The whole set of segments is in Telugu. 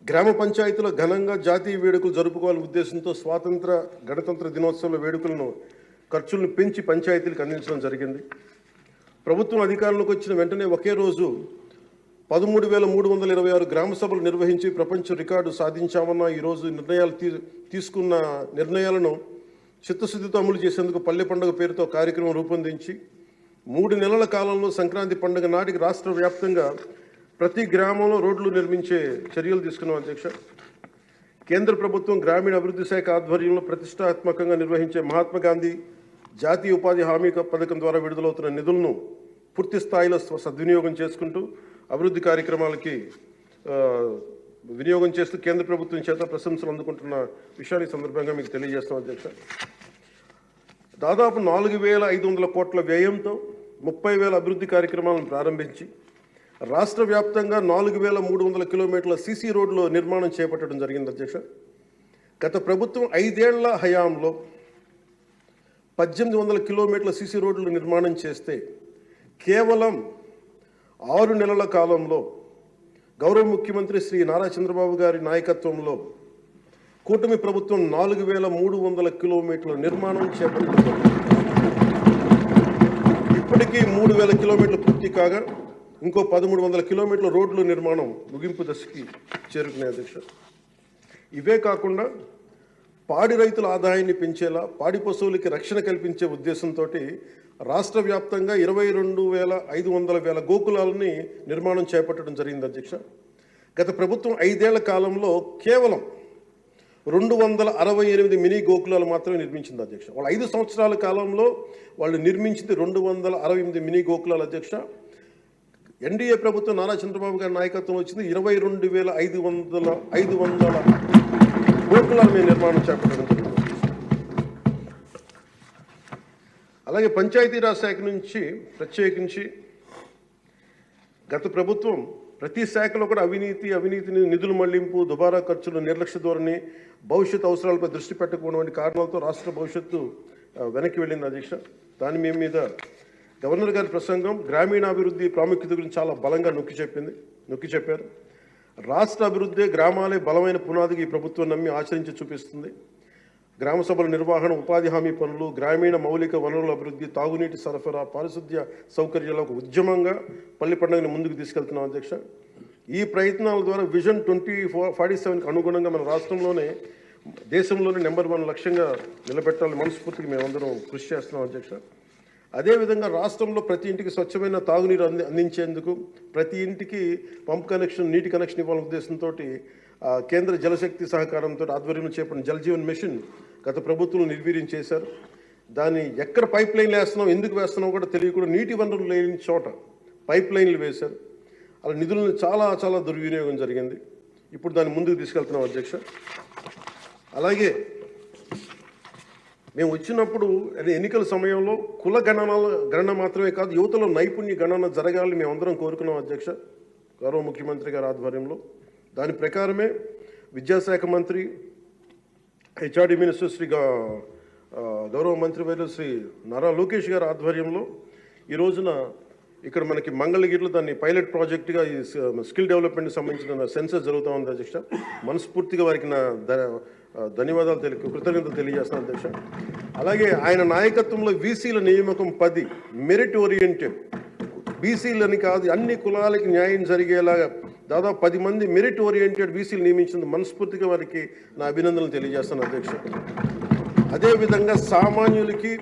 గ్రామ పంచాయతీలో ఘనంగా జాతీయ వేడుకలు జరుపుకోవాలనే ఉద్దేశంతో గణతంత్ర దినోత్సవ వేడుకలను ఖర్చులను పెంచి పంచాయతీలకు అందించడం జరిగింది. ప్రభుత్వం అధికారంలోకి వచ్చిన వెంటనే ఒకే రోజు 13,326 గ్రామ సభలు నిర్వహించి ప్రపంచ రికార్డు సాధించామన్న ఈరోజు తీసుకున్న నిర్ణయాలను చిత్తశుద్ధితో అమలు చేసేందుకు పల్లె పండుగ పేరుతో కార్యక్రమం రూపొందించి 3 నెలల కాలంలో సంక్రాంతి పండుగ నాటికి రాష్ట్ర వ్యాప్తంగా ప్రతి గ్రామంలో రోడ్లు నిర్మించే చర్యలు తీసుకున్నాం అధ్యక్ష. కేంద్ర ప్రభుత్వం గ్రామీణ అభివృద్ధి శాఖ ఆధ్వర్యంలో ప్రతిష్టాత్మకంగా నిర్వహించే మహాత్మా గాంధీ జాతీయ ఉపాధి హామీ పథకం ద్వారా విడుదలవుతున్న నిధులను పూర్తి స్థాయిలో సద్వినియోగం చేసుకుంటూ అభివృద్ధి కార్యక్రమాలకి వినియోగం చేస్తూ కేంద్ర ప్రభుత్వం చేత ప్రశంసలు అందుకుంటున్న విషయాన్ని సందర్భంగా మీకు తెలియజేస్తాం అధ్యక్ష. దాదాపు 4,500 కోట్ల వ్యయంతో 30,000 అభివృద్ధి కార్యక్రమాలను ప్రారంభించి రాష్ట్ర వ్యాప్తంగా 4,300 కిలోమీటర్ల సీసీ రోడ్లు నిర్మాణం చేపట్టడం జరిగింది అధ్యక్ష. గత ప్రభుత్వం 5 ఏళ్ల హయాంలో 1,800 కిలోమీటర్ల సీసీ రోడ్లు నిర్మాణం చేస్తే కేవలం 6 నెలల కాలంలో గౌరవ ముఖ్యమంత్రి శ్రీ నారా చంద్రబాబు గారి నాయకత్వంలో కూటమి ప్రభుత్వం 4,300 కిలోమీటర్ల నిర్మాణం చేపట్టింది. ఇప్పటికీ 3,000 కిలోమీటర్లు పూర్తి కాగా ఇంకో 1,300 కిలోమీటర్ల రోడ్ల నిర్మాణం ముగింపు దశకి చేరుకునే అధ్యక్ష. ఇవే కాకుండా పాడి రైతుల ఆదాయాన్ని పెంచేలా పాడి పశువులకి రక్షణ కల్పించే ఉద్దేశంతో రాష్ట్ర వ్యాప్తంగా 22,500 గోకులాలని నిర్మాణం చేపట్టడం జరిగింది అధ్యక్ష. గత ప్రభుత్వం 5 ఏళ్ల కాలంలో కేవలం 268 మినీ గోకులాలు మాత్రమే నిర్మించింది అధ్యక్ష. వాళ్ళు 5 సంవత్సరాల కాలంలో వాళ్ళు నిర్మించింది 268 మినీ గోకులాలు అధ్యక్ష. ఎన్డీఏ ప్రభుత్వం నారా చంద్రబాబు గారి నాయకత్వం వచ్చింది 22,500 గోకులాలు మేము నిర్మాణం చేపట్టడం జరిగింది. అలాగే పంచాయతీరాజ్ శాఖ నుంచి ప్రత్యేకించి గత ప్రభుత్వం ప్రతి శాఖలో కూడా అవినీతిని నిధుల మళ్లింపు దుబారా ఖర్చులు నిర్లక్ష్య ధోరణి భవిష్యత్ అవసరాలపై దృష్టి పెట్టకపోవడం వంటి కారణాలతో రాష్ట్ర భవిష్యత్తు వెనక్కి వెళ్ళింది అధ్యక్ష. దాని మీద గవర్నర్ గారి ప్రసంగం గ్రామీణాభివృద్ధి ప్రాముఖ్యత గురించి చాలా బలంగా నొక్కి చెప్పారు. రాష్ట్ర అభివృద్ధి గ్రామాలే బలమైన పునాదికి ఈ ప్రభుత్వం నమ్మి ఆచరించి చూపిస్తుంది. గ్రామ సభల నిర్వహణ ఉపాధి హామీ పనులు గ్రామీణ మౌలిక వనరుల అభివృద్ధి తాగునీటి సరఫరా పారిశుద్ధ్య సౌకర్యాల ఒక ఉద్యమంగా పల్లి పండుగని ముందుకు తీసుకెళ్తున్నాం అధ్యక్ష. ఈ ప్రయత్నాల ద్వారా విజన్ 2047కి అనుగుణంగా మన రాష్ట్రంలోనే దేశంలోనే నెంబర్ 1 లక్ష్యంగా నిలబెట్టాలని మనస్ఫూర్తిగా మేమందరం కృషి చేస్తున్నాం అధ్యక్ష. అదేవిధంగా రాష్ట్రంలో ప్రతి ఇంటికి స్వచ్ఛమైన తాగునీరు అందించేందుకు ప్రతి ఇంటికి పంప్ కనెక్షన్ నీటి కనెక్షన్ ఇవ్వాలనే ఉద్దేశంతో కేంద్ర జలశక్తి సహకారంతో ఆధ్వర్యంలో చేపట్టిన జల్ జీవన్ మిషన్ గత ప్రభుత్వం నిర్వీర్యం చేశారు. దాన్ని ఎక్కడ పైప్ లైన్లు వేస్తున్నాం ఎందుకు వేస్తున్నాం కూడా తెలియకుండా నీటి వనరులు లేని చోట పైప్ లైన్లు వేశారు. అలా నిధులను చాలా దుర్వినియోగం జరిగింది. ఇప్పుడు దాన్ని ముందుకు తీసుకెళ్తున్నాం అధ్యక్ష. అలాగే మేము వచ్చినప్పుడు ఎన్నికల సమయంలో కుల గణన మాత్రమే కాదు యువతలో నైపుణ్య గణన జరగాలని మేమందరం కోరుకున్నాం అధ్యక్ష గౌరవ ముఖ్యమంత్రి గారి ఆధ్వర్యంలో. దాని ప్రకారమే విద్యాశాఖ మంత్రి హెచ్ఆర్డి మినిస్టర్ శ్రీ గౌరవ మంత్రివర్యులు శ్రీ నారా లోకేష్ గారి ఆధ్వర్యంలో ఈ రోజున ఇక్కడ మనకి మంగళగిరిలో దాన్ని పైలట్ ప్రాజెక్టుగా ఈ స్కిల్ డెవలప్మెంట్కి సంబంధించిన సెన్సర్ జరుగుతూ ఉంది అధ్యక్ష. మనస్ఫూర్తిగా వారికి నా ధన్యవాదాలు కృతజ్ఞతలు తెలియజేస్తాను అధ్యక్ష. అలాగే ఆయన నాయకత్వంలో వీసీల నియామకం 10 మెరిట్ ఓరియంటెడ్ బీసీలని కాదు అన్ని కులాలకి న్యాయం జరిగేలాగా దాదాపు 10 మంది మెరిట్ ఓరియంటెడ్ బీసీలు నియమించింది మనస్ఫూర్తిగా వారికి నా అభినందనలు తెలియజేస్తాను అధ్యక్ష. అదేవిధంగా సామాన్యులకి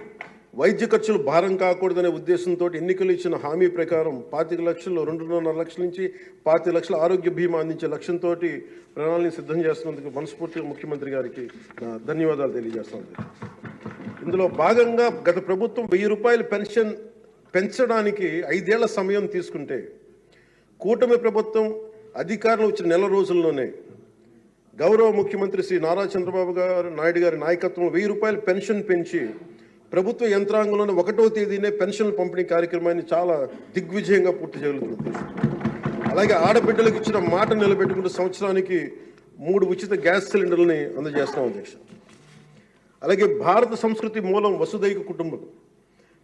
వైద్య ఖర్చులు భారం కాకూడదనే ఉద్దేశంతో ఎన్నికలు ఇచ్చిన హామీ ప్రకారం 25 లక్షలు 2.5 లక్షల నుంచి 25 లక్షల ఆరోగ్య బీమా అందించే లక్ష్యంతో ప్రణాళిక సిద్ధం చేస్తున్నందుకు మనస్ఫూర్తిగా ముఖ్యమంత్రి గారికి ధన్యవాదాలు తెలియజేస్తున్నాను. ఇందులో భాగంగా గత ప్రభుత్వం 1,000 రూపాయలు పెన్షన్ పెంచడానికి 5 ఏళ్ల సమయం తీసుకుంటే కూటమి ప్రభుత్వం అధికారంలో వచ్చిన నెల రోజుల్లోనే గౌరవ ముఖ్యమంత్రి శ్రీ నారా చంద్రబాబు నాయుడు గారి నాయకత్వంలో 1,000 రూపాయలు పెన్షన్ పెంచి ప్రభుత్వ యంత్రాంగంలోనే 1వ తేదీనే పెన్షన్ల పంపిణీ కార్యక్రమాన్ని చాలా దిగ్విజయంగా పూర్తి చేయగలుగుతుంది. అలాగే ఆడబిడ్డలకు ఇచ్చిన మాట నిలబెట్టుకుంటూ సంవత్సరానికి 3 ఉచిత గ్యాస్ సిలిండర్లని అందజేస్తాం అధ్యక్ష. అలాగే భారత సంస్కృతి మూలం వసుదైక కుటుంబం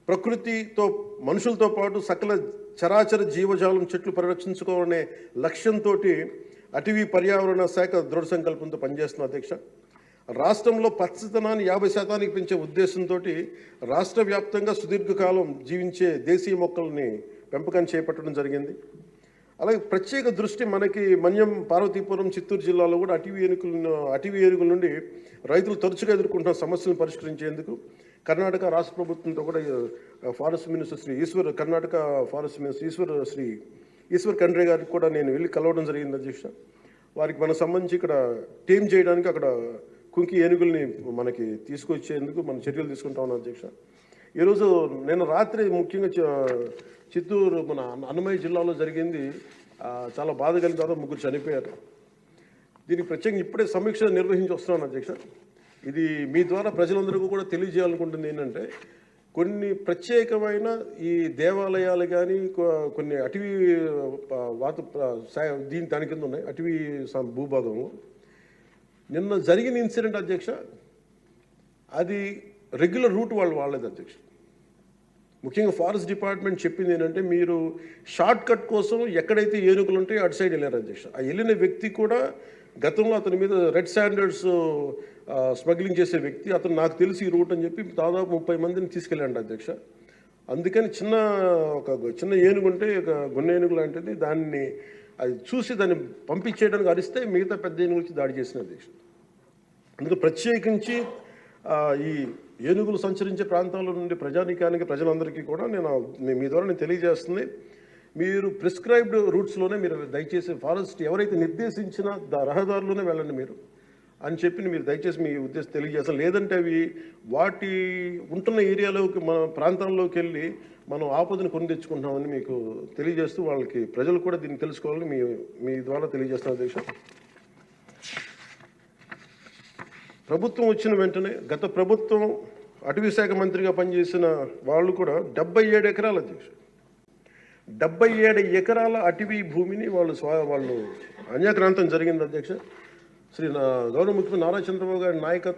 ప్రకృతితో మనుషులతో పాటు సకల చరాచర జీవజాలం చెట్లు పరిరక్షించుకోవాలనే లక్ష్యంతో అటవీ పర్యావరణ శాఖ దృఢ సంకల్పంతో పనిచేస్తున్న అధ్యక్ష. రాష్ట్రంలో పచ్చదనాన్ని 50% పెంచే ఉద్దేశంతో రాష్ట్ర వ్యాప్తంగా సుదీర్ఘకాలం జీవించే దేశీయ మొక్కల్ని పెంపకం చేపట్టడం జరిగింది. అలాగే ప్రత్యేక దృష్టి మనకి మన్యం, పార్వతీపురం, చిత్తూరు జిల్లాలో కూడా అటవీ ఏనుగుల నుండి రైతులు తరచుగా ఎదుర్కొంటున్న సమస్యలను పరిష్కరించేందుకు కర్ణాటక రాష్ట్ర ప్రభుత్వంతో కూడా forest minister Karnataka forest minister Eshwar Khandre గారికి కూడా నేను వెళ్ళి కలవడం జరిగింది అధ్యక్ష. వారికి మనకు సంబంధించి ఇక్కడ టీమ్ చేయడానికి అక్కడ కుంకి ఏనుగుల్ని మనకి తీసుకొచ్చేందుకు మనం చర్యలు తీసుకుంటా ఉన్నాం అధ్యక్ష. ఈరోజు నేను రాత్రి ముఖ్యంగా చిత్తూరు మన అన్నమయ్య జిల్లాలో జరిగింది, చాలా బాధ కలిగిన తర్వాత 3 చనిపోయారు. దీనికి ప్రత్యేకంగా ఇప్పుడే సమీక్ష నిర్వహించి వస్తున్నాను అధ్యక్ష. ఇది మీ ద్వారా ప్రజలందరికీ కూడా తెలియజేయాలనుకుంటుంది ఏంటంటే, కొన్ని ప్రత్యేకమైన ఈ దేవాలయాలు కానీ కొన్ని అటవీ దాని కింద ఉన్నాయి అటవీ భూభాగంలో. నిన్న జరిగిన ఇన్సిడెంట్ అధ్యక్ష, అది రెగ్యులర్ రూట్ వాళ్ళు వాడలేదు అధ్యక్ష. ముఖ్యంగా ఫారెస్ట్ డిపార్ట్మెంట్ చెప్పింది ఏంటంటే, మీరు షార్ట్ కట్ కోసం ఎక్కడైతే ఏనుగులు ఉంటాయో అటు సైడ్ వెళ్ళారు అధ్యక్ష. ఆ వెళ్ళిన వ్యక్తి కూడా గతంలో అతని మీద రెడ్ స్టాండర్డ్స్ స్మగ్లింగ్ చేసే వ్యక్తి, అతను నాకు తెలిసి ఈ రూట్ అని చెప్పి దాదాపు 30 మందిని తీసుకెళ్ళండి అధ్యక్ష. అందుకని చిన్న ఏనుగు ఉంటే ఒక గున్న ఏనుగు లాంటిది, దాన్ని అది చూసి దాన్ని పంపించేయడానికి అరిస్తే మిగతా పెద్ద ఏనుగు వచ్చి దాడి చేసిన అధ్యక్ష. అందుకే ప్రత్యేకించి ఈ ఏనుగులు సంచరించే ప్రాంతాల నుండి ప్రజలందరికీ కూడా మీ ద్వారా నేను తెలియజేస్తుంది, మీరు ప్రిస్క్రైబ్డ్ రూట్స్లోనే మీరు దయచేసి ఫారెస్ట్ ఎవరైతే నిర్దేశించిన రహదారులోనే వెళ్ళండి మీరు అని చెప్పి మీరు దయచేసి మీ ఉద్దేశం తెలియజేస్తాం. లేదంటే అవి వాటి ఉంటున్న ఏరియాలోకి మన ప్రాంతాల్లోకి వెళ్ళి మనం ఆపదను కొని తెచ్చుకుంటామని మీకు తెలియజేస్తూ వాళ్ళకి ప్రజలు కూడా దీన్ని తెలుసుకోవాలని మీ ద్వారా తెలియజేస్తాను అధ్యక్ష. ప్రభుత్వం వచ్చిన వెంటనే గత ప్రభుత్వం అటవీ శాఖ మంత్రిగా పనిచేసిన వాళ్ళు కూడా 77 ఎకరాలు అధ్యక్ష, 77 ఎకరాల అటవీ భూమిని వాళ్ళు అన్యాక్రాంతం జరిగింది అధ్యక్ష. గౌరవ ముఖ్యమంత్రి నారా చంద్రబాబు గారి నాయకత్వం